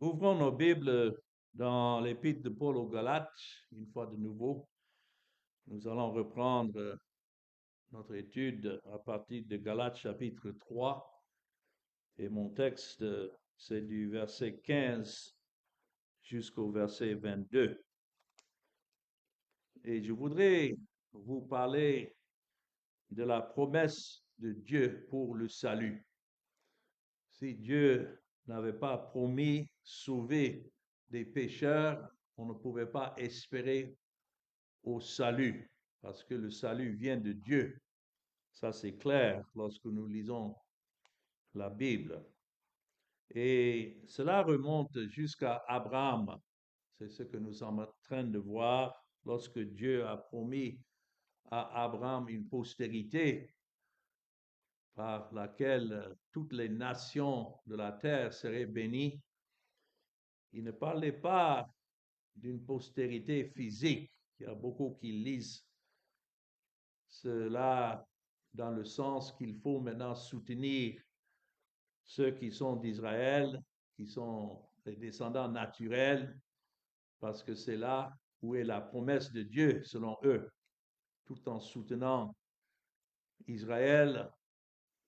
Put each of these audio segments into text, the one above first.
Ouvrons nos Bibles dans l'Épître de Paul aux Galates, une fois de nouveau. Nous allons reprendre notre étude à partir de Galates chapitre 3. Et mon texte, c'est du verset 15 jusqu'au verset 22. Et je voudrais vous parler de la promesse de Dieu pour le salut. Si Dieu n'avait pas promis sauver des pécheurs, on ne pouvait pas espérer au salut, parce que le salut vient de Dieu. Ça, c'est clair lorsque nous lisons la Bible. Et cela remonte jusqu'à Abraham. C'est ce que nous sommes en train de voir lorsque Dieu a promis à Abraham une postérité par laquelle toutes les nations de la terre seraient bénies. Il ne parlait pas d'une postérité physique. Il y a beaucoup qui lisent cela dans le sens qu'il faut maintenant soutenir ceux qui sont d'Israël, qui sont les descendants naturels, parce que c'est là où est la promesse de Dieu, selon eux. Tout en soutenant Israël,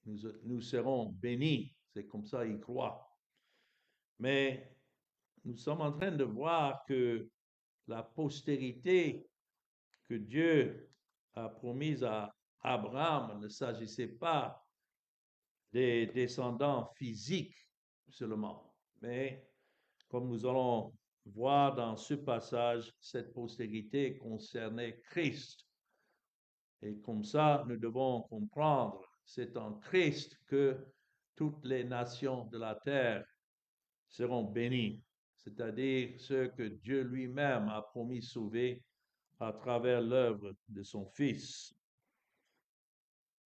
nous serons bénis. C'est comme ça ils croient. Mais nous sommes en train de voir que la postérité que Dieu a promise à Abraham ne s'agissait pas des descendants physiques seulement, mais comme nous allons voir dans ce passage, cette postérité concernait Christ. Et comme ça, nous devons comprendre, c'est en Christ que toutes les nations de la terre seront bénies, c'est-à-dire ceux que Dieu lui-même a promis sauver à travers l'œuvre de son Fils.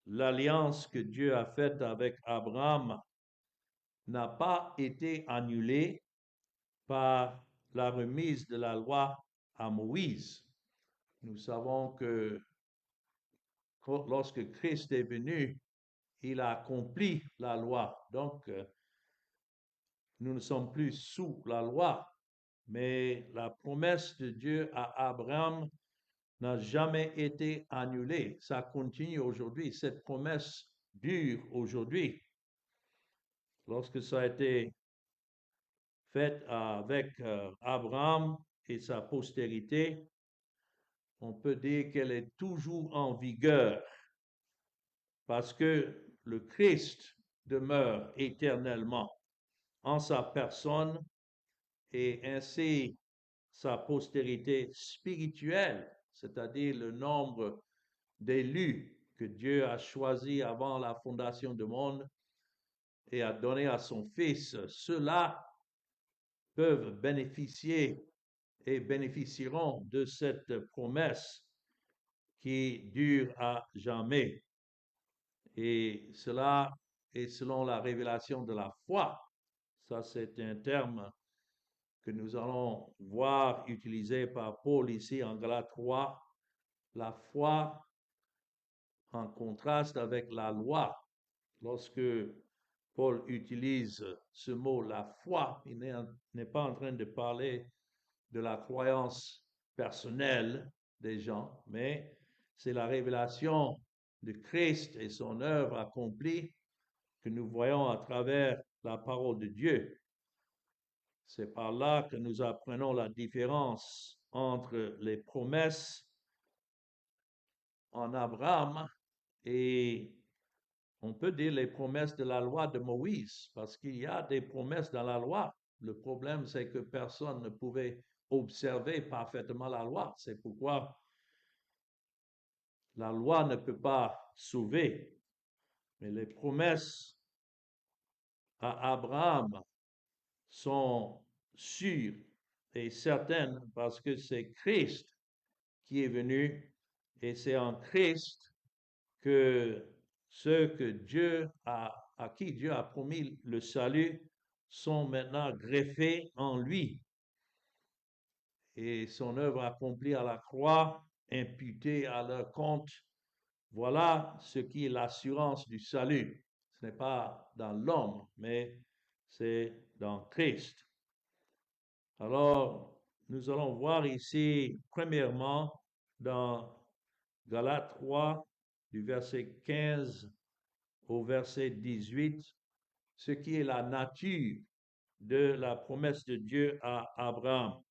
L'alliance que Dieu a faite avec Abraham n'a pas été annulée par la remise de la loi à Moïse. Nous savons que lorsque Christ est venu, il a accompli la loi. Donc, nous ne sommes plus sous la loi, mais la promesse de Dieu à Abraham n'a jamais été annulée. Ça continue aujourd'hui. Cette promesse dure aujourd'hui. Lorsque ça a été fait avec Abraham et sa postérité, on peut dire qu'elle est toujours en vigueur parce que le Christ demeure éternellement en sa personne et ainsi sa postérité spirituelle, c'est-à-dire le nombre d'élus que Dieu a choisis avant la fondation du monde et a donné à son Fils, ceux-là peuvent bénéficier et bénéficieront de cette promesse qui dure à jamais. Et cela est selon la révélation de la foi. Ça, c'est un terme que nous allons voir utilisé par Paul ici en Galates 3. La foi en contraste avec la loi. Lorsque Paul utilise ce mot, la foi, il n'est pas en train de parler de la croyance personnelle des gens, mais c'est la révélation de Christ et son œuvre accomplie que nous voyons à travers la parole de Dieu. C'est par là que nous apprenons la différence entre les promesses en Abraham et on peut dire les promesses de la loi de Moïse, parce qu'il y a des promesses dans la loi. Le problème, c'est que personne ne pouvait observer parfaitement la loi. C'est pourquoi la loi ne peut pas sauver. Mais les promesses à Abraham sont sûres et certaines parce que c'est Christ qui est venu et c'est en Christ que ceux que à qui Dieu a promis le salut sont maintenant greffés en lui. Et son œuvre accomplie à la croix, imputée à leur compte, voilà ce qui est l'assurance du salut. Ce n'est pas dans l'homme, mais c'est dans Christ. Alors, nous allons voir ici, premièrement, dans Galates 3, du verset 15 au verset 18, ce qui est la nature de la promesse de Dieu à Abraham.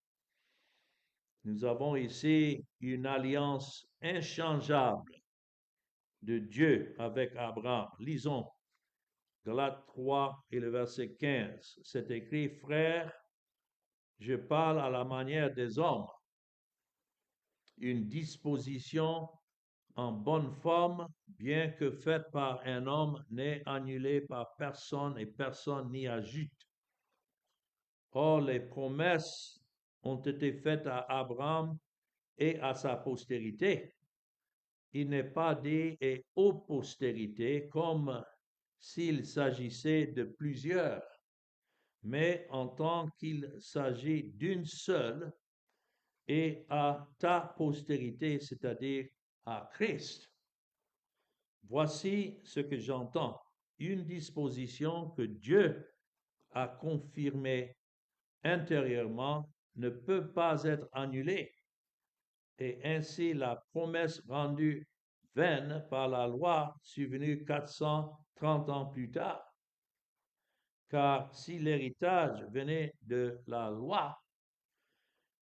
Nous avons ici une alliance inchangeable de Dieu avec Abraham. Lisons Galates 3 et le verset 15. C'est écrit, frères, je parle à la manière des hommes. Une disposition en bonne forme, bien que faite par un homme, n'est annulée par personne et personne n'y ajoute. Or, les promesses ont été faites à Abraham et à sa postérité. Il n'est pas dit et aux postérités comme s'il s'agissait de plusieurs, mais en tant qu'il s'agit d'une seule, et à ta postérité, c'est-à-dire à Christ. Voici ce que j'entends, une disposition que Dieu a confirmée intérieurement ne peut pas être annulée, et ainsi la promesse rendue vaine par la loi survenue 430 ans plus tard. Car si l'héritage venait de la loi,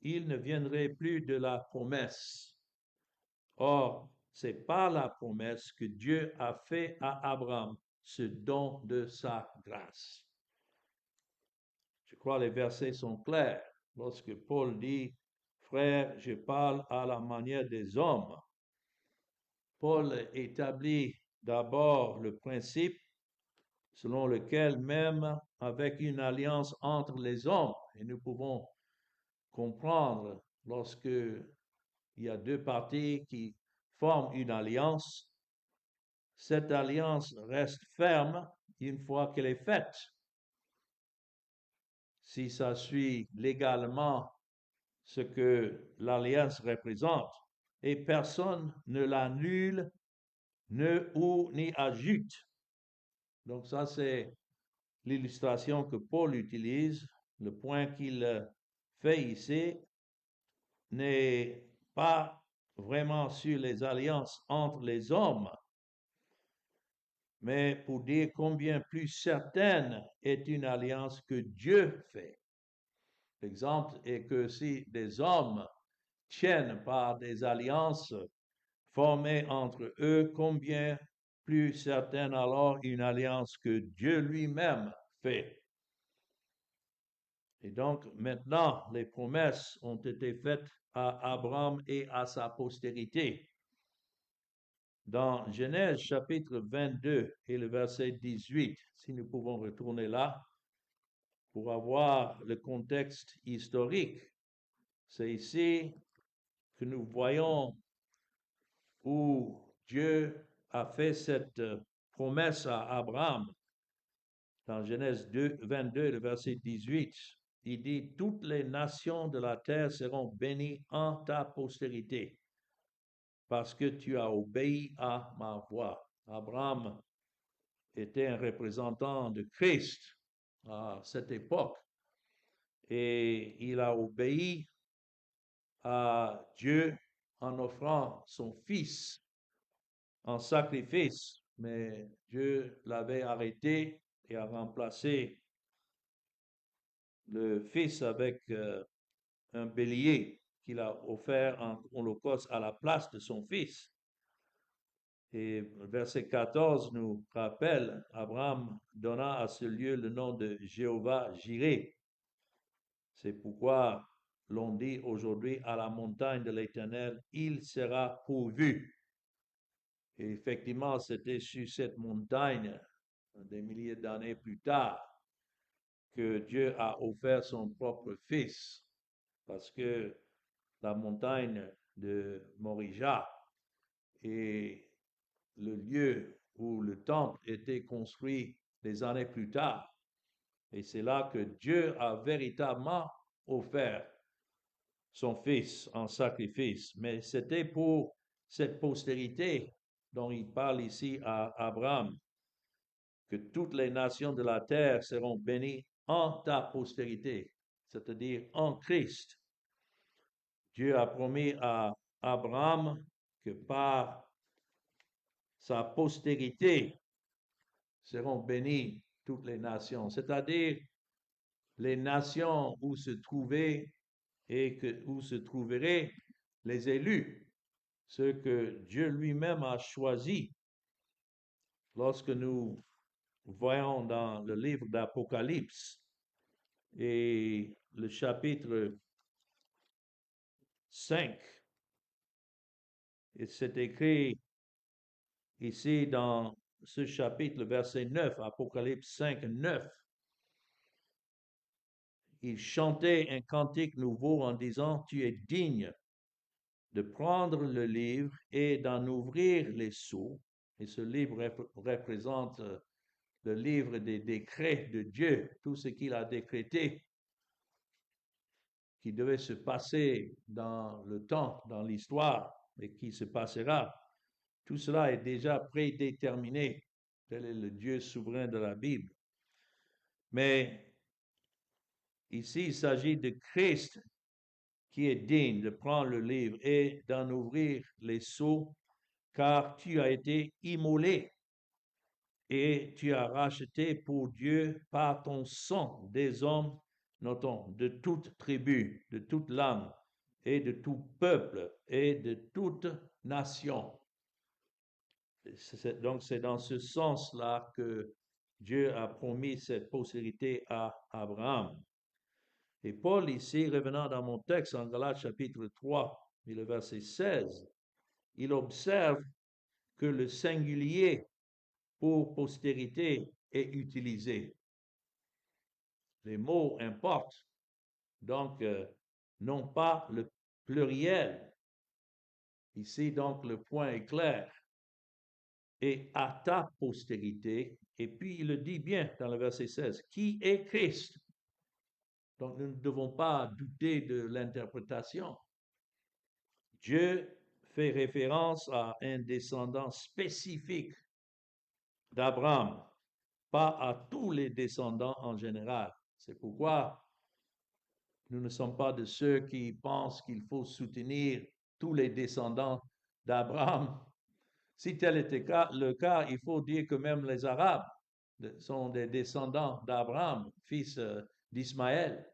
il ne viendrait plus de la promesse. Or, c'est par la promesse que Dieu a fait à Abraham ce don de sa grâce. Je crois que les versets sont clairs. Lorsque Paul dit, frère, je parle à la manière des hommes, Paul établit d'abord le principe selon lequel même avec une alliance entre les hommes, et nous pouvons comprendre lorsque il y a deux parties qui forment une alliance, cette alliance reste ferme une fois qu'elle est faite. Si ça suit légalement ce que l'alliance représente, et personne ne l'annule, ni ajoute. Donc ça, c'est l'illustration que Paul utilise. Le point qu'il fait ici n'est pas vraiment sur les alliances entre les hommes, mais pour dire combien plus certaine est une alliance que Dieu fait. L'exemple est que si des hommes tiennent par des alliances formées entre eux, combien plus certaine alors une alliance que Dieu lui-même fait. Et donc maintenant, les promesses ont été faites à Abraham et à sa postérité. Dans Genèse chapitre 22 et le verset 18, si nous pouvons retourner là pour avoir le contexte historique, c'est ici que nous voyons où Dieu a fait cette promesse à Abraham. Dans Genèse 22, le verset 18, il dit, toutes les nations de la terre seront bénies en ta postérité, parce que tu as obéi à ma voix. Abraham était un représentant de Christ à cette époque, et il a obéi à Dieu en offrant son fils en sacrifice, mais Dieu l'avait arrêté et a remplacé le fils avec un bélier qu'il a offert en holocauste à la place de son fils. Et verset 14 nous rappelle, Abraham donna à ce lieu le nom de Jéhovah Jireh. C'est pourquoi l'on dit aujourd'hui à la montagne de l'Éternel, il sera pourvu. Et effectivement, c'était sur cette montagne, des milliers d'années plus tard, que Dieu a offert son propre fils, parce que la montagne de Morija est le lieu où le temple était construit des années plus tard. Et c'est là que Dieu a véritablement offert son fils en sacrifice. Mais c'était pour cette postérité dont il parle ici à Abraham, que toutes les nations de la terre seront bénies en ta postérité. c'est-à-dire en Christ. Dieu a promis à Abraham que par sa postérité seront bénies toutes les nations, c'est-à-dire les nations où se trouvaient où se trouveraient les élus, ceux que Dieu lui-même a choisis. Lorsque nous voyons dans le livre d'Apocalypse et le chapitre 5, et c'est écrit ici dans ce chapitre, verset 9, Apocalypse 5, 9, il chantait un cantique nouveau en disant, tu es digne de prendre le livre et d'en ouvrir les sceaux. Et ce livre représente le livre des décrets de Dieu, tout ce qu'il a décrété qui devait se passer dans le temps, dans l'histoire, et qui se passera. Tout cela est déjà prédéterminé. Tel est le Dieu souverain de la Bible. Mais ici, il s'agit de Christ qui est digne de prendre le livre et d'en ouvrir les sceaux, car tu as été immolé et tu as racheté pour Dieu par ton sang des hommes, notons, de toute tribu, de toute langue et de tout peuple et de toute nation. Donc c'est dans ce sens-là que Dieu a promis cette postérité à Abraham. Et Paul ici, revenant dans mon texte en Galates chapitre 3, et le verset 16, il observe que le singulier pour postérité est utilisé. Les mots importent, donc non pas le pluriel. Ici, donc, le point est clair. Et à ta postérité, et puis il le dit bien dans le verset 16, qui est Christ? Donc, nous ne devons pas douter de l'interprétation. Dieu fait référence à un descendant spécifique d'Abraham, pas à tous les descendants en général. C'est pourquoi nous ne sommes pas de ceux qui pensent qu'il faut soutenir tous les descendants d'Abraham. Si tel était le cas, il faut dire que même les Arabes sont des descendants d'Abraham, fils d'Ismaël.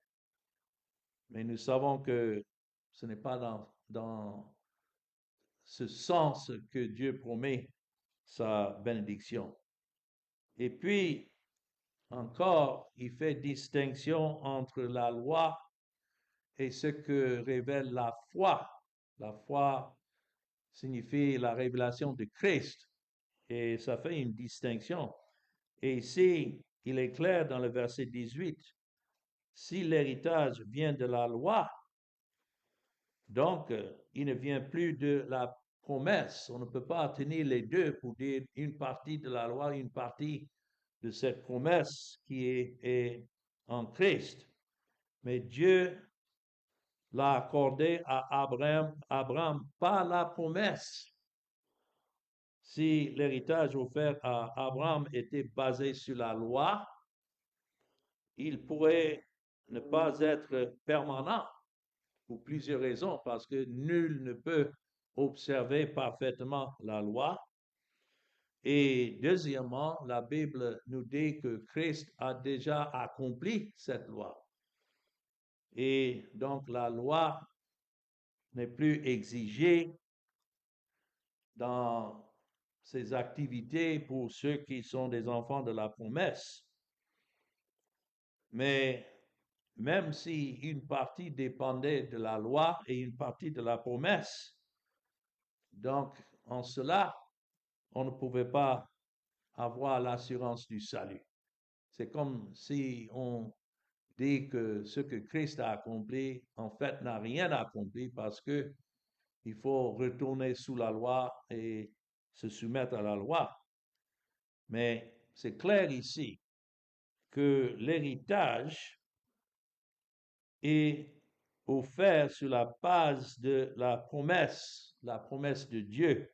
Mais nous savons que ce n'est pas dans ce sens que Dieu promet sa bénédiction. Et puis, encore, il fait distinction entre la loi et ce que révèle la foi. La foi signifie la révélation de Christ. Et ça fait une distinction. Et ici, il est clair dans le verset 18, si l'héritage vient de la loi, donc il ne vient plus de la promesse. On ne peut pas tenir les deux pour dire une partie de la loi, une partie de cette promesse qui est en Christ. Mais Dieu l'a accordé à Abraham par la promesse. Si l'héritage offert à Abraham était basé sur la loi, il pourrait ne pas être permanent pour plusieurs raisons, parce que nul ne peut observer parfaitement la loi. Et deuxièmement, la Bible nous dit que Christ a déjà accompli cette loi. Et donc la loi n'est plus exigée dans ses activités pour ceux qui sont des enfants de la promesse. Mais même si une partie dépendait de la loi et une partie de la promesse, donc en cela, on ne pouvait pas avoir l'assurance du salut. C'est comme si on dit que ce que Christ a accompli, en fait, n'a rien accompli parce que il faut retourner sous la loi et se soumettre à la loi. Mais c'est clair ici que l'héritage est offert sur la base de la promesse de Dieu.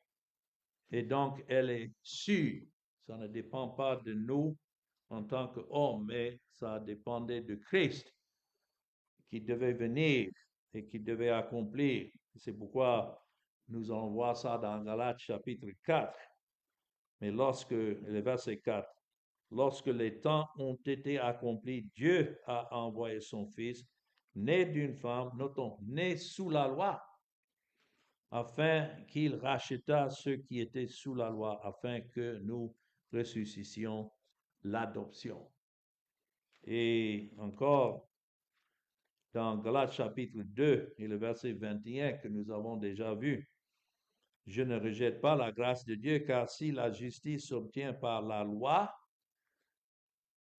Et donc, elle est sûre. Ça ne dépend pas de nous en tant qu'hommes, mais ça dépendait de Christ. qui devait venir et qui devait accomplir. C'est pourquoi nous allons voir ça dans Galates chapitre 4. Mais le verset 4, lorsque les temps ont été accomplis, Dieu a envoyé son Fils, né d'une femme, notons, né sous la loi, afin qu'il racheta ceux qui étaient sous la loi, afin que nous ressuscitions l'adoption. Et encore, dans Galates chapitre 2 et le verset 21 que nous avons déjà vu, je ne rejette pas la grâce de Dieu, car si la justice s'obtient par la loi,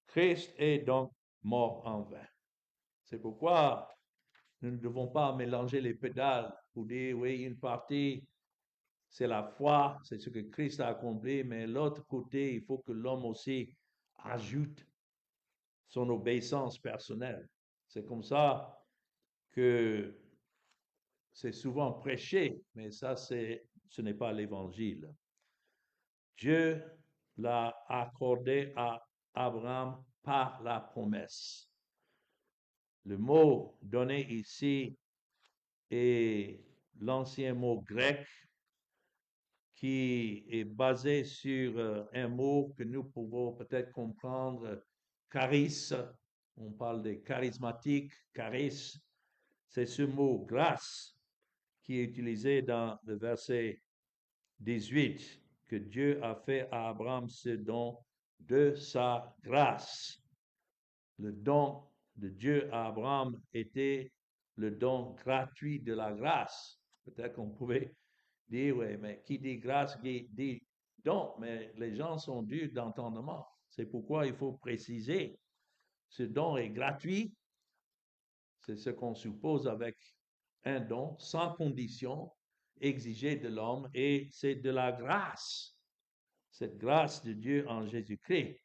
Christ est donc mort en vain. C'est pourquoi nous ne devons pas mélanger les pédales pour dire, oui, une partie, c'est la foi, c'est ce que Christ a accompli, mais l'autre côté, il faut que l'homme aussi ajoute son obéissance personnelle. C'est comme ça que c'est souvent prêché, mais ça, ce n'est pas l'évangile. Dieu l'a accordé à Abraham par la promesse. Le mot donné ici est l'ancien mot grec qui est basé sur un mot que nous pouvons peut-être comprendre, charis. On parle des charismatiques, charis. C'est ce mot grâce qui est utilisé dans le verset 18, que Dieu a fait à Abraham ce don de sa grâce. Le don de Dieu à Abraham était le don gratuit de la grâce. Peut-être qu'on pouvait dire, oui, mais qui dit grâce, qui dit don, mais les gens sont durs d'entendement. C'est pourquoi il faut préciser, ce don est gratuit, c'est ce qu'on suppose avec un don, sans condition exigée de l'homme, et c'est de la grâce, cette grâce de Dieu en Jésus-Christ.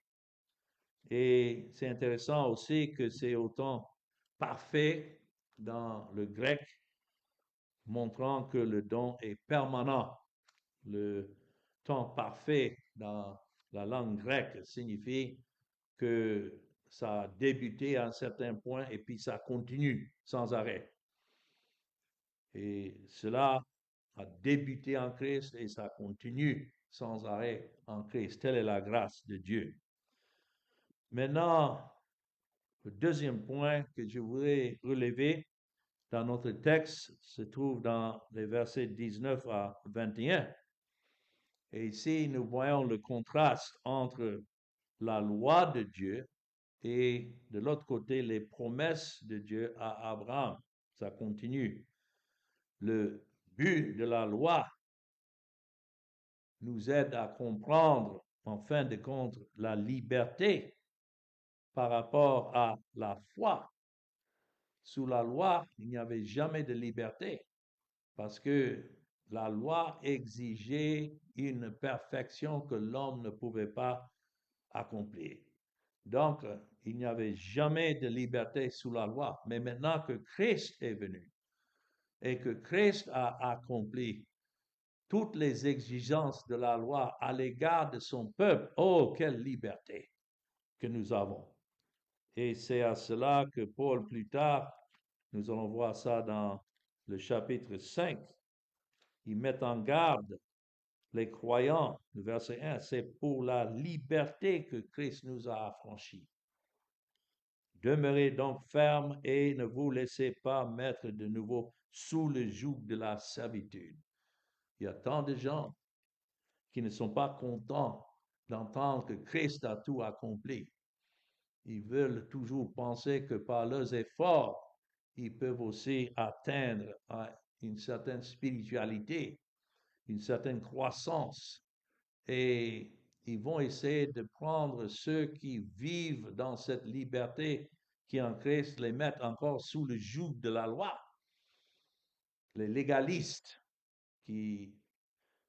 Et c'est intéressant aussi que c'est autant parfait dans le grec, montrant que le don est permanent. Le temps parfait dans la langue grecque signifie que ça a débuté à un certain point et puis ça continue sans arrêt. Et cela a débuté en Christ et ça continue sans arrêt en Christ. Telle est la grâce de Dieu. Maintenant, le deuxième point que je voudrais relever dans notre texte se trouve dans les versets 19 à 21. Et ici, nous voyons le contraste entre la loi de Dieu et de l'autre côté, les promesses de Dieu à Abraham. Ça continue. Le but de la loi nous aide à comprendre, en fin de compte, la liberté par rapport à la foi. Sous la loi, il n'y avait jamais de liberté parce que la loi exigeait une perfection que l'homme ne pouvait pas accomplir. Donc, il n'y avait jamais de liberté sous la loi. Mais maintenant que Christ est venu et que Christ a accompli toutes les exigences de la loi à l'égard de son peuple, oh, quelle liberté que nous avons. Et c'est à cela que Paul, plus tard, nous allons voir ça dans le chapitre 5, il met en garde les croyants, le verset 1, c'est pour la liberté que Christ nous a affranchis. Demeurez donc fermes et ne vous laissez pas mettre de nouveau sous le joug de la servitude. Il y a tant de gens qui ne sont pas contents d'entendre que Christ a tout accompli. Ils veulent toujours penser que par leurs efforts, ils peuvent aussi atteindre une certaine spiritualité, une certaine croissance. Et ils vont essayer de prendre ceux qui vivent dans cette liberté qui en Christ les mettent encore sous le joug de la loi. Les légalistes qui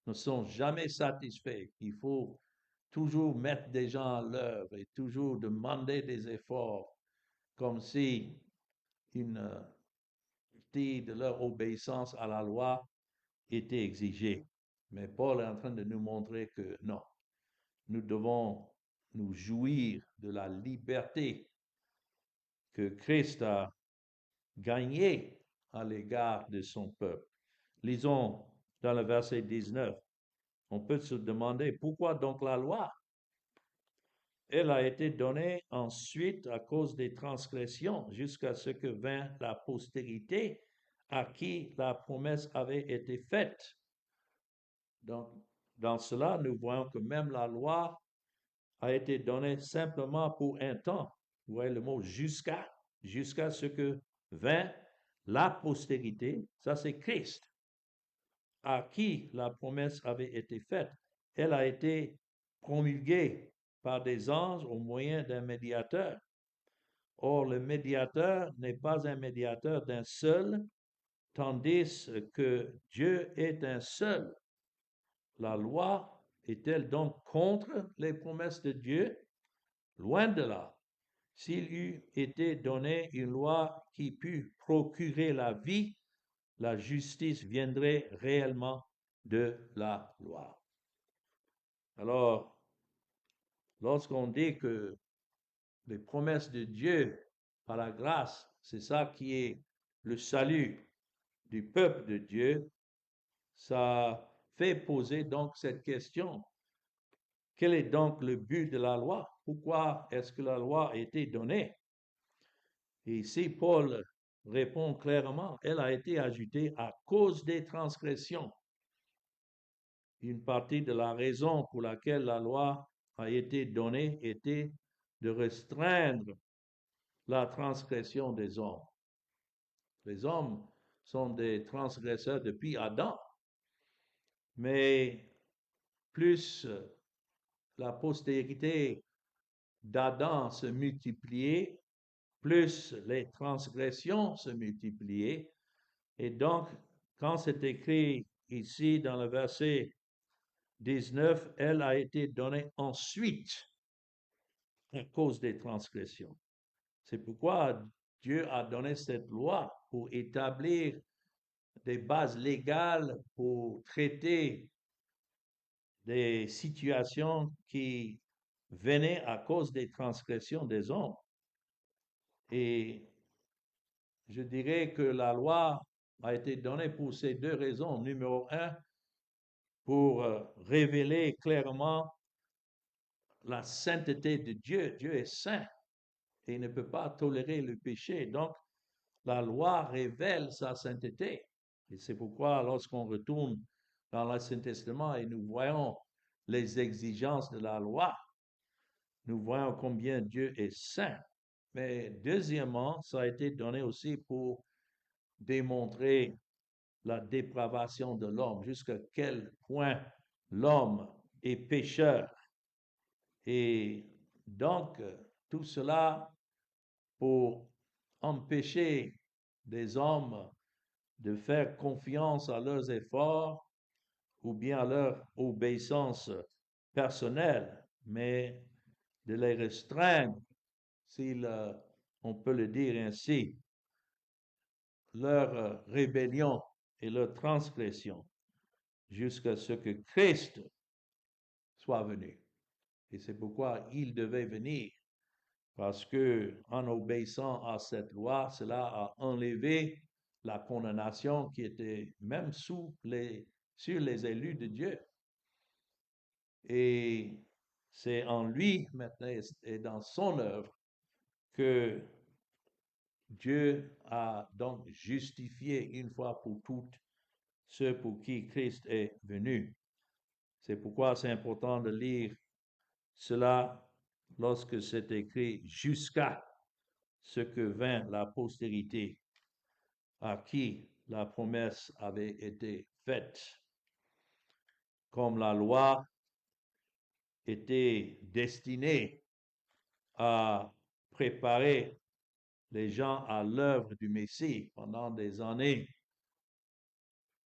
ne sont jamais satisfaits. Il faut toujours mettre des gens à l'œuvre et toujours demander des efforts comme si une partie de leur obéissance à la loi était exigée. Mais Paul est en train de nous montrer que non, nous devons nous jouir de la liberté que Christ a gagné à l'égard de son peuple. Lisons dans le verset 19. On peut se demander pourquoi donc la loi? Elle a été donnée ensuite à cause des transgressions jusqu'à ce que vint la postérité à qui la promesse avait été faite. Donc, dans cela, nous voyons que même la loi a été donnée simplement pour un temps. Vous voyez le mot jusqu'à ce que vint la postérité, ça c'est Christ, à qui la promesse avait été faite. Elle a été promulguée par des anges au moyen d'un médiateur. Or, le médiateur n'est pas un médiateur d'un seul, tandis que Dieu est un seul. La loi est-elle donc contre les promesses de Dieu? Loin de là. S'il eût été donné une loi qui pût procurer la vie, la justice viendrait réellement de la loi. Alors, lorsqu'on dit que les promesses de Dieu par la grâce, c'est ça qui est le salut du peuple de Dieu, ça fait poser donc cette question. Quel est donc le but de la loi? Pourquoi est-ce que la loi a été donnée? Et ici, Paul répond clairement, elle a été ajoutée à cause des transgressions. Une partie de la raison pour laquelle la loi a été donnée était de restreindre la transgression des hommes. Les hommes sont des transgresseurs depuis Adam, mais plus la postérité d'Adam se multipliait, plus les transgressions se multipliaient. Et donc, quand c'est écrit ici dans le verset 19, elle a été donnée ensuite à cause des transgressions. C'est pourquoi Dieu a donné cette loi pour établir des bases légales pour traiter des situations qui venaient à cause des transgressions des hommes. Et je dirais que la loi a été donnée pour ces deux raisons. Numéro un, pour révéler clairement la sainteté de Dieu. Dieu est saint et il ne peut pas tolérer le péché. Donc, la loi révèle sa sainteté. Et c'est pourquoi lorsqu'on retourne dans l'Ancien Testament et nous voyons les exigences de la loi, nous voyons combien Dieu est saint. Mais deuxièmement, ça a été donné aussi pour démontrer la dépravation de l'homme, jusqu'à quel point l'homme est pécheur. Et donc, tout cela pour empêcher des hommes de faire confiance à leurs efforts ou bien à leur obéissance personnelle, mais de les restreindre, si on peut le dire ainsi, leur rébellion et leur transgression, jusqu'à ce que Christ soit venu. Et c'est pourquoi il devait venir, parce que en obéissant à cette loi, cela a enlevé la condamnation qui était même sur les élus de Dieu. Et c'est en lui maintenant et dans son œuvre que Dieu a donc justifié une fois pour toutes ceux pour qui Christ est venu. C'est pourquoi c'est important de lire cela lorsque c'est écrit jusqu'à ce que vint la postérité à qui la promesse avait été faite. Comme la loi était destinée à préparer les gens à l'œuvre du Messie pendant des années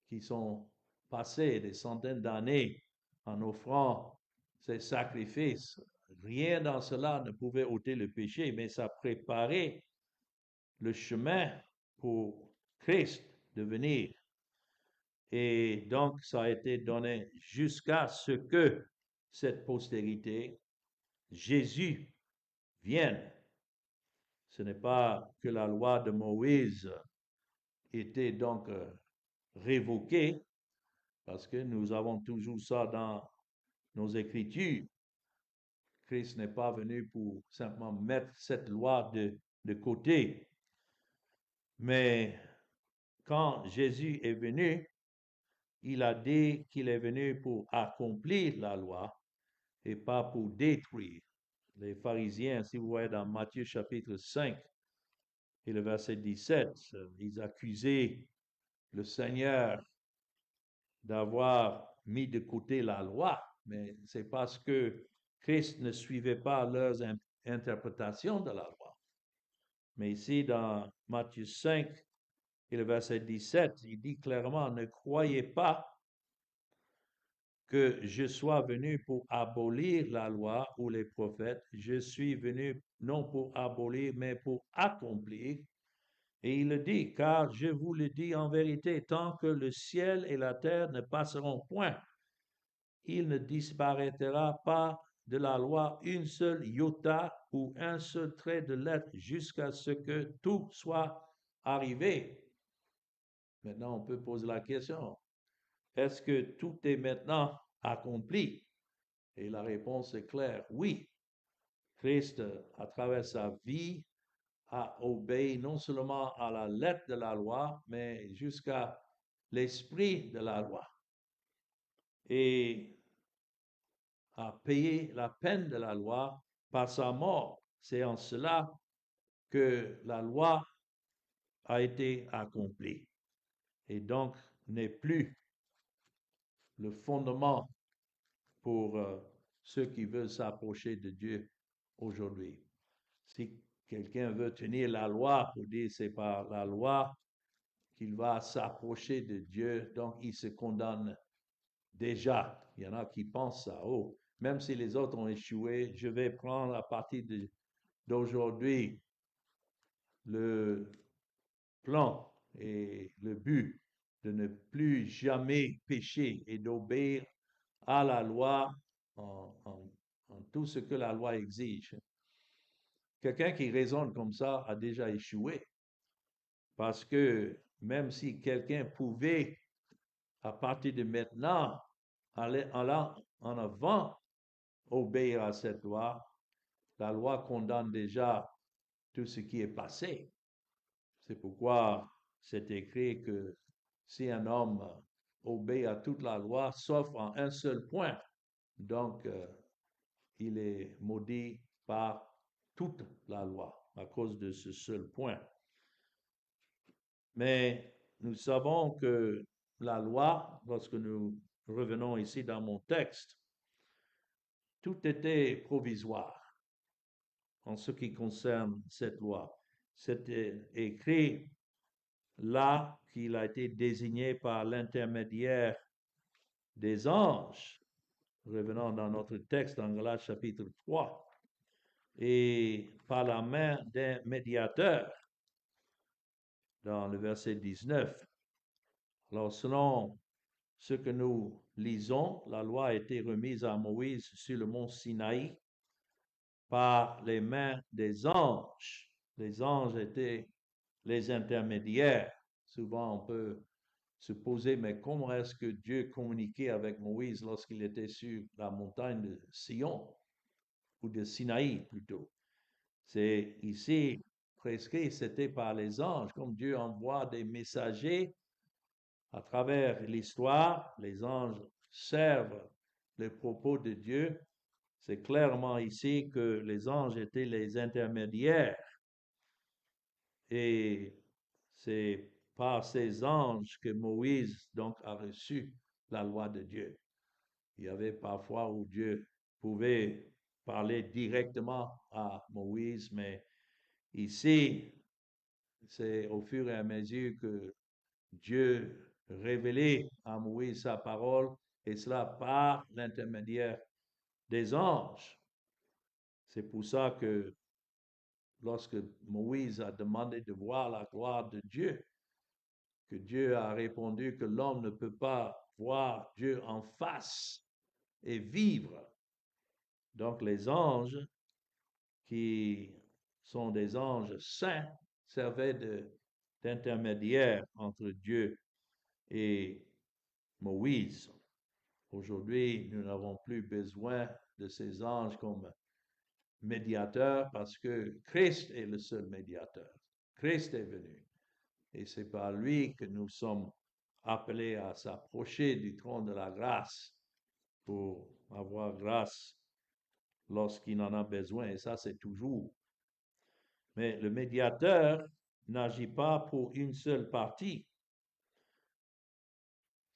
qui sont passées, des centaines d'années, en offrant ces sacrifices. Rien dans cela ne pouvait ôter le péché, mais ça préparait le chemin pour Christ de venir. Et donc, ça a été donné jusqu'à ce que cette postérité, Jésus, vienne. Ce n'est pas que la loi de Moïse était donc révoquée, parce que nous avons toujours ça dans nos Écritures. Christ n'est pas venu pour simplement mettre cette loi de côté. Mais quand Jésus est venu, il a dit qu'il est venu pour accomplir la loi et pas pour détruire. Les pharisiens, si vous voyez dans Matthieu chapitre 5 et le verset 17, ils accusaient le Seigneur d'avoir mis de côté la loi, mais c'est parce que Christ ne suivait pas leurs interprétations de la loi. Mais ici, dans Matthieu 5 et le verset 17, il dit clairement, ne croyez pas que je sois venu pour abolir la loi ou les prophètes. Je suis venu non pour abolir, mais pour accomplir. Et il le dit, car je vous le dis en vérité, tant que le ciel et la terre ne passeront point, il ne disparaîtra pas de la loi une seule iota ou un seul trait de lettre jusqu'à ce que tout soit arrivé. Maintenant, on peut poser la question, est-ce que tout est maintenant accompli? Et la réponse est claire, oui. Christ, à travers sa vie, a obéi non seulement à la lettre de la loi, mais jusqu'à l'esprit de la loi. Et a payé la peine de la loi par sa mort. C'est en cela que la loi a été accomplie. Et donc, n'est plus le fondement pour ceux qui veulent s'approcher de Dieu aujourd'hui. Si quelqu'un veut tenir la loi pour dire c'est par la loi qu'il va s'approcher de Dieu, donc il se condamne déjà. Il y en a qui pensent ça. Oh, même si les autres ont échoué, je vais prendre à partir d'aujourd'hui le plan et le but de ne plus jamais pécher et d'obéir à la loi en tout ce que la loi exige. Quelqu'un qui raisonne comme ça a déjà échoué. Parce que même si quelqu'un pouvait, à partir de maintenant, aller en avant, obéir à cette loi, la loi condamne déjà tout ce qui est passé. C'est pourquoi c'est écrit que si un homme obéit à toute la loi, sauf en un seul point, donc il est maudit par toute la loi à cause de ce seul point. Mais nous savons que la loi, lorsque nous revenons ici dans mon texte, tout était provisoire en ce qui concerne cette loi. C'était écrit là qu'il a été désigné par l'intermédiaire des anges. Revenons dans notre texte dans Galates chapitre 3. Et par la main d'un médiateur, dans le verset 19. Alors, selon ce que nous lisons, la loi a été remise à Moïse sur le mont Sinaï par les mains des anges. Les anges étaient les intermédiaires. Souvent, on peut se poser, mais comment est-ce que Dieu communiquait avec Moïse lorsqu'il était sur la montagne de Sion, ou de Sinaï plutôt? C'est ici prescrit, c'était par les anges, comme Dieu envoie des messagers à travers l'histoire, les anges servent les propos de Dieu. C'est clairement ici que les anges étaient les intermédiaires. Et c'est par ces anges que Moïse donc a reçu la loi de Dieu. Il y avait parfois où Dieu pouvait parler directement à Moïse, mais ici, c'est au fur et à mesure que Dieu révélait à Moïse sa parole, et cela par l'intermédiaire des anges. C'est pour ça que lorsque Moïse a demandé de voir la gloire de Dieu, que Dieu a répondu que l'homme ne peut pas voir Dieu en face et vivre. Donc les anges qui sont des anges saints, servaient d'intermédiaires entre Dieu et Moïse. Aujourd'hui, nous n'avons plus besoin de ces anges comme médiateurs parce que Christ est le seul médiateur. Christ est venu. Et c'est par lui que nous sommes appelés à s'approcher du trône de la grâce pour avoir grâce lorsqu'il en a besoin. Et ça, c'est toujours. Mais le médiateur n'agit pas pour une seule partie.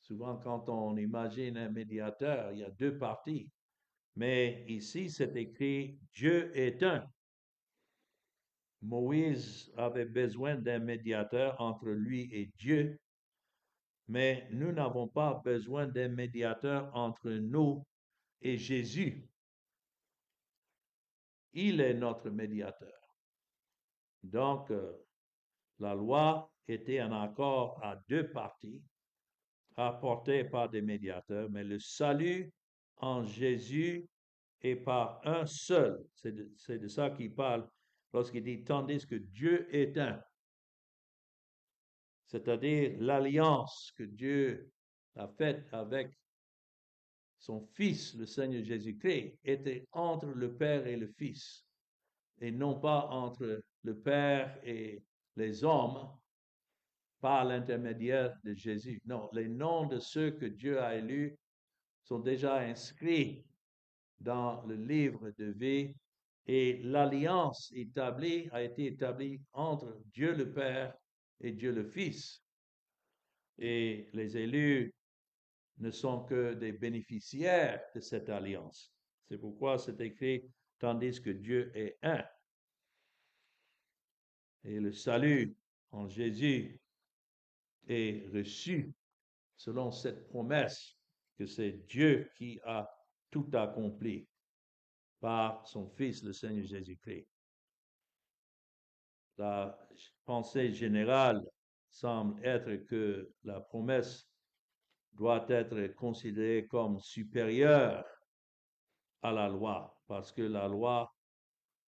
Souvent, quand on imagine un médiateur, il y a deux parties. Mais ici, c'est écrit Dieu est un. Moïse avait besoin d'un médiateur entre lui et Dieu, mais nous n'avons pas besoin d'un médiateur entre nous et Jésus. Il est notre médiateur. Donc, la loi était un accord à deux parties, apporté par des médiateurs, mais le salut en Jésus est par un seul. C'est de ça qu'il parle lorsqu'il dit, tandis que Dieu est un. C'est-à-dire l'alliance que Dieu a faite avec son Fils, le Seigneur Jésus-Christ, était entre le Père et le Fils, et non pas entre le Père et les hommes par l'intermédiaire de Jésus. Non, les noms de ceux que Dieu a élus sont déjà inscrits dans le livre de vie et l'alliance établie a été établie entre Dieu le Père et Dieu le Fils. Et les élus ne sont que des bénéficiaires de cette alliance. C'est pourquoi c'est écrit, tandis que Dieu est un. Et le salut en Jésus est reçu selon cette promesse que c'est Dieu qui a tout accompli par son Fils, le Seigneur Jésus-Christ. La pensée générale semble être que la promesse doit être considérée comme supérieure à la loi, parce que la loi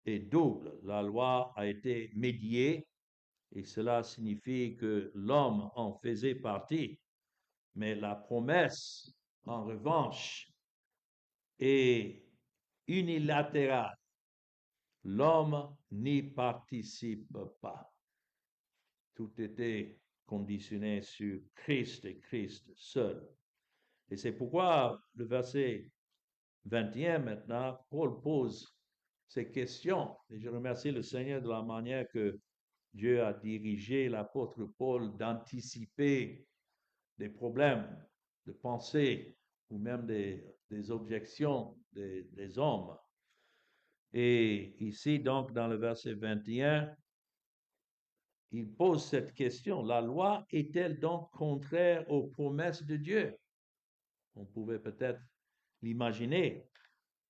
est double. La loi a été médiée, et cela signifie que l'homme en faisait partie. Mais la promesse, en revanche, est unilatérale. L'homme n'y participe pas. Tout était conditionné sur Christ et Christ seul. Et c'est pourquoi le verset 21 maintenant, Paul pose ces questions. Et je remercie le Seigneur de la manière que Dieu a dirigé l'apôtre Paul d'anticiper des problèmes de pensée ou même des objections des hommes. Et ici, donc, dans le verset 21, il pose cette question. La loi est-elle donc contraire aux promesses de Dieu? On pouvait peut-être l'imaginer,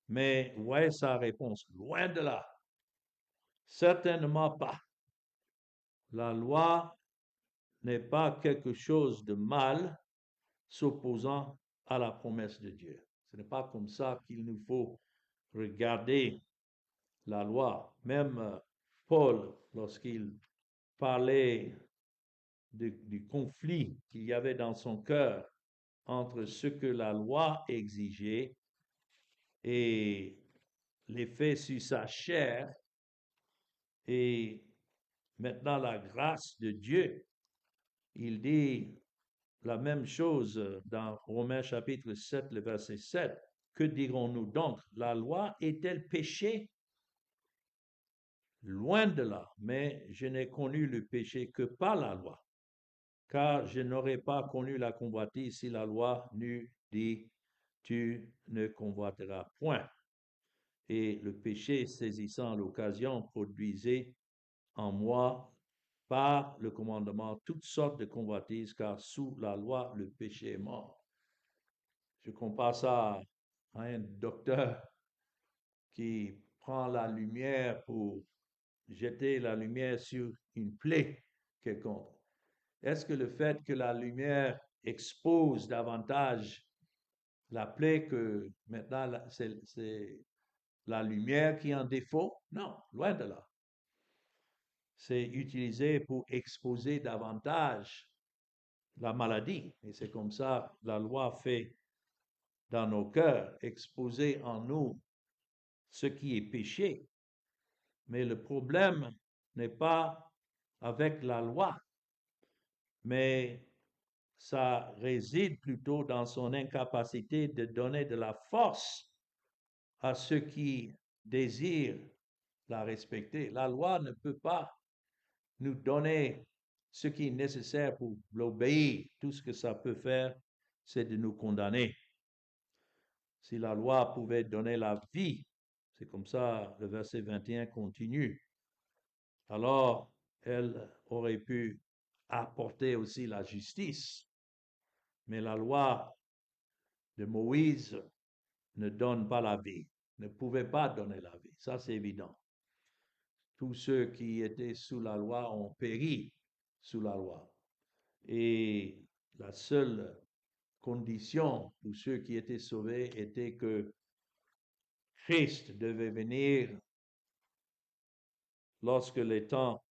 mais voyez sa réponse. Loin de là. Certainement pas. La loi n'est pas quelque chose de mal s'opposant à la promesse de Dieu. Ce n'est pas comme ça qu'il nous faut regarder la loi. Même Paul, lorsqu'il parlait du conflit qu'il y avait dans son cœur entre ce que la loi exigeait et l'effet sur sa chair et maintenant la grâce de Dieu, il dit la même chose dans Romains chapitre 7, le verset 7. Que dirons-nous donc? La loi est-elle péché? Loin de là, mais je n'ai connu le péché que par la loi, car je n'aurais pas connu la convoitise si la loi n'eût dit tu ne convoiteras point. Et le péché saisissant l'occasion produisait en moi par le commandement toutes sortes de convoitises, car sous la loi le péché est mort. Je compare ça à un docteur qui prend la lumière pour jeter la lumière sur une plaie quelconque. Est-ce que le fait que la lumière expose davantage la plaie que maintenant c'est la lumière qui est en défaut? Non, loin de là. c'est utilisé pour exposer davantage la maladie. Et c'est comme ça la loi fait dans nos cœurs, exposer en nous ce qui est péché. Mais le problème n'est pas avec la loi, mais ça réside plutôt dans son incapacité de donner de la force à ceux qui désirent la respecter. La loi ne peut pas nous donner ce qui est nécessaire pour l'obéir. Tout ce que ça peut faire, c'est de nous condamner. Si la loi pouvait donner la vie, c'est comme ça, le verset 21 continue, alors elle aurait pu apporter aussi la justice. Mais la loi de Moïse ne donne pas la vie, ne pouvait pas donner la vie. Ça, c'est évident. Tous ceux qui étaient sous la loi ont péri sous la loi. Et la seule condition pour ceux qui étaient sauvés était que Christ devait venir lorsque les temps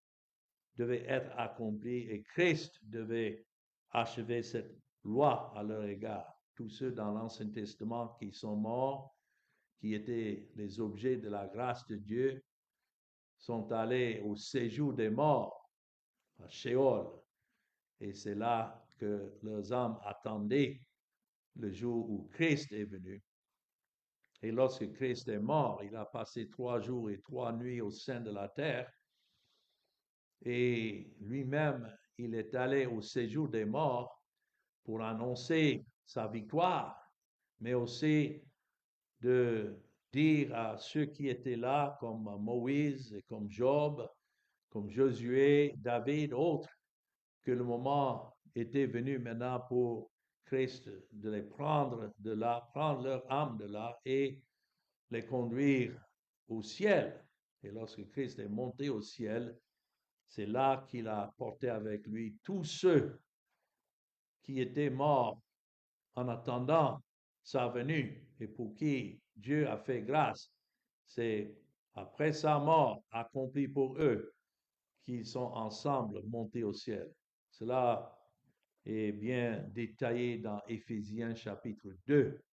devaient être accomplis et Christ devait achever cette loi à leur égard. Tous ceux dans l'Ancien Testament qui sont morts, qui étaient les objets de la grâce de Dieu, sont allés au séjour des morts, à Sheol. Et c'est là que leurs âmes attendaient le jour où Christ est venu. Et lorsque Christ est mort, il a passé 3 jours et 3 nuits au sein de la terre. Et lui-même, il est allé au séjour des morts pour annoncer sa victoire, mais aussi de dire à ceux qui étaient là, comme Moïse et comme Job, comme Josué, David, autres, que le moment était venu maintenant pour Christ de les prendre de là, prendre leur âme de là et les conduire au ciel. Et lorsque Christ est monté au ciel, c'est là qu'il a porté avec lui tous ceux qui étaient morts en attendant sa venue et pour qui Dieu a fait grâce. C'est après sa mort accomplie pour eux qu'ils sont ensemble montés au ciel. Cela est bien détaillé dans Éphésiens chapitre 2,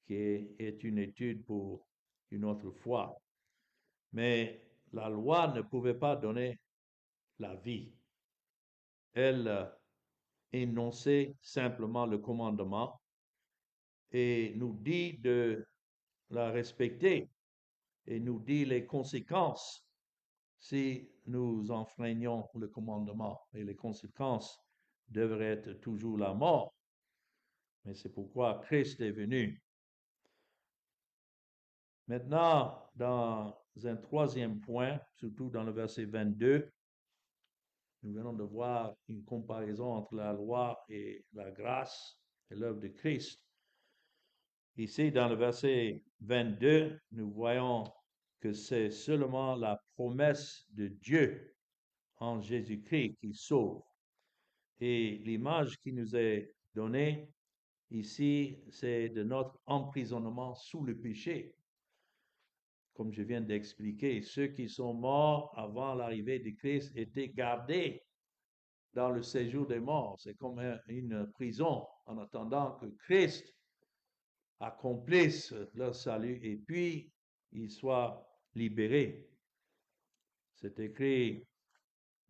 qui est une étude pour une autre fois. Mais la loi ne pouvait pas donner la vie. Elle énonçait simplement le commandement et nous dit de la respecter et nous dit les conséquences si nous enfreignons le commandement. Et les conséquences devraient être toujours la mort. Mais c'est pourquoi Christ est venu. Maintenant, dans un troisième point, surtout dans le verset 22, nous venons de voir une comparaison entre la loi et la grâce et l'œuvre de Christ. Ici, dans le verset 22, nous voyons que c'est seulement la promesse de Dieu en Jésus-Christ qui sauve. Et l'image qui nous est donnée ici, c'est de notre emprisonnement sous le péché. Comme je viens d'expliquer, ceux qui sont morts avant l'arrivée de Christ étaient gardés dans le séjour des morts. C'est comme une prison en attendant que Christ accomplisse leur salut et puis ils soient libérés. C'est écrit,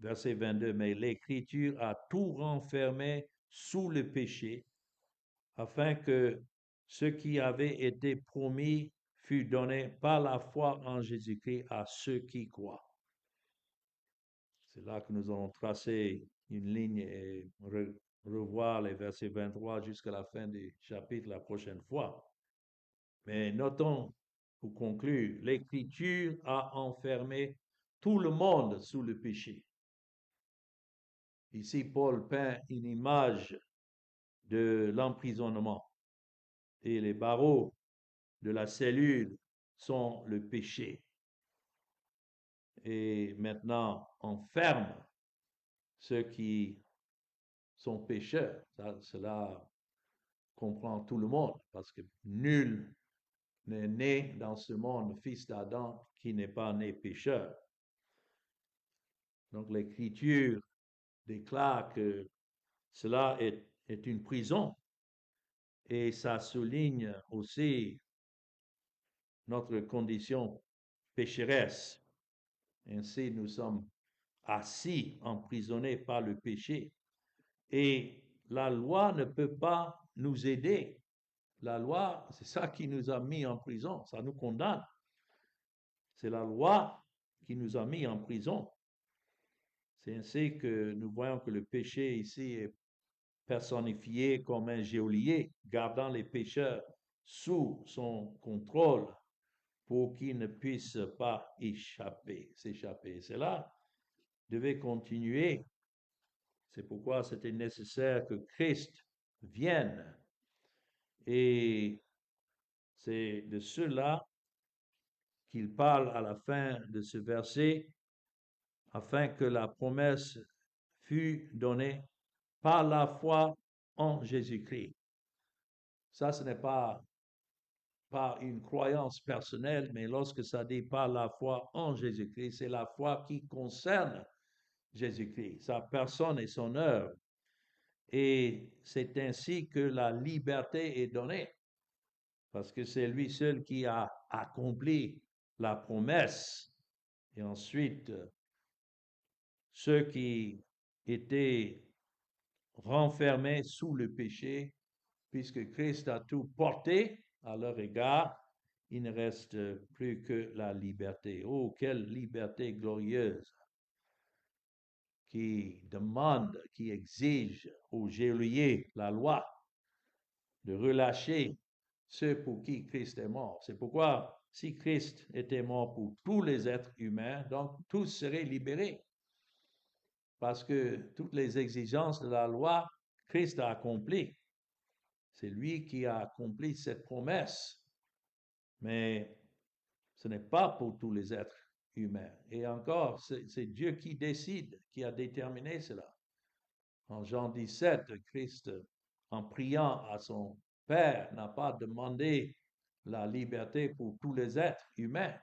verset 22, mais l'Écriture a tout renfermé sous le péché, afin que ce qui avait été promis fût donné par la foi en Jésus-Christ à ceux qui croient. C'est là que nous allons tracer une ligne et revoir les versets 23 jusqu'à la fin du chapitre la prochaine fois. Mais notons, pour conclure, l'Écriture a enfermé tout le monde sous le péché. Ici, Paul peint une image de l'emprisonnement et les barreaux de la cellule sont le péché. Et maintenant, on ferme ceux qui sont pécheurs. Cela comprend tout le monde parce que nul n'est né dans ce monde, fils d'Adam, qui n'est pas né pécheur. Donc l'Écriture déclare que cela est une prison et ça souligne aussi notre condition pécheresse. Ainsi, nous sommes assis, emprisonnés par le péché. Et la loi ne peut pas nous aider. La loi, c'est ça qui nous a mis en prison, ça nous condamne. C'est la loi qui nous a mis en prison. C'est ainsi que nous voyons que le péché ici est personnifié comme un geôlier, gardant les pécheurs sous son contrôle pour qu'ils ne puissent pas s'échapper. Cela devait continuer. C'est pourquoi c'était nécessaire que Christ vienne. Et c'est de cela qu'il parle à la fin de ce verset, afin que la promesse fût donnée par la foi en Jésus-Christ. Ça, ce n'est pas une croyance personnelle, mais lorsque ça dit par la foi en Jésus-Christ, c'est la foi qui concerne Jésus-Christ, sa personne et son œuvre. Et c'est ainsi que la liberté est donnée, parce que c'est lui seul qui a accompli la promesse. Et ensuite, ceux qui étaient renfermés sous le péché, puisque Christ a tout porté à leur égard, il ne reste plus que la liberté. Oh, quelle liberté glorieuse qui demande, qui exige aux geôliers la loi de relâcher ceux pour qui Christ est mort. C'est pourquoi si Christ était mort pour tous les êtres humains, donc tous seraient libérés. Parce que toutes les exigences de la loi, Christ a accompli. C'est lui qui a accompli cette promesse. Mais ce n'est pas pour tous les êtres humains. Et encore, c'est Dieu qui décide, qui a déterminé cela. En Jean 17, Christ, en priant à son Père, n'a pas demandé la liberté pour tous les êtres humains.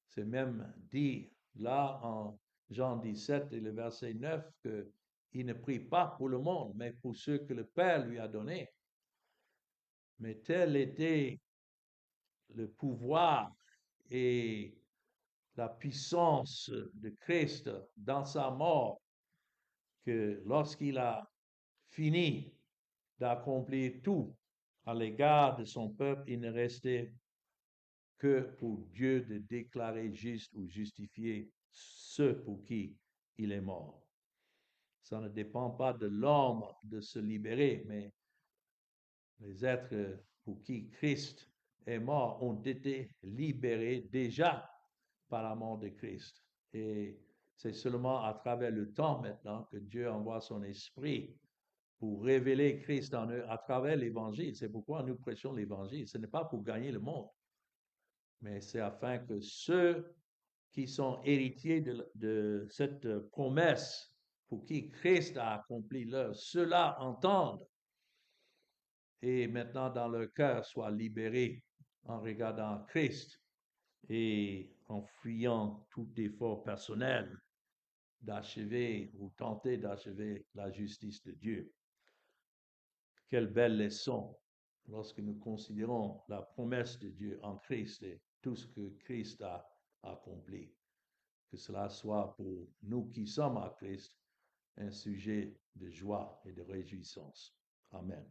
C'est même dit là en Jean 17 et le verset 9 qu'il ne prie pas pour le monde, mais pour ceux que le Père lui a donnés. Mais tel était le pouvoir et la puissance de Christ dans sa mort, que lorsqu'il a fini d'accomplir tout à l'égard de son peuple, il ne restait que pour Dieu de déclarer juste ou justifier ceux pour qui il est mort. Ça ne dépend pas de l'homme de se libérer, mais les êtres pour qui Christ est mort ont été libérés déjà par la mort de Christ. Et c'est seulement à travers le temps maintenant que Dieu envoie son esprit pour révéler Christ en eux à travers l'évangile. C'est pourquoi nous prêchons l'évangile. Ce n'est pas pour gagner le monde, mais c'est afin que ceux qui sont héritiers de cette promesse pour qui Christ a accompli l'œuvre, ceux-là entendent et maintenant dans leur cœur soient libérés en regardant Christ et en fuyant tout effort personnel d'achever ou tenter d'achever la justice de Dieu. Quelle belle leçon lorsque nous considérons la promesse de Dieu en Christ et tout ce que Christ a accompli. Que cela soit pour nous qui sommes à Christ un sujet de joie et de réjouissance. Amen.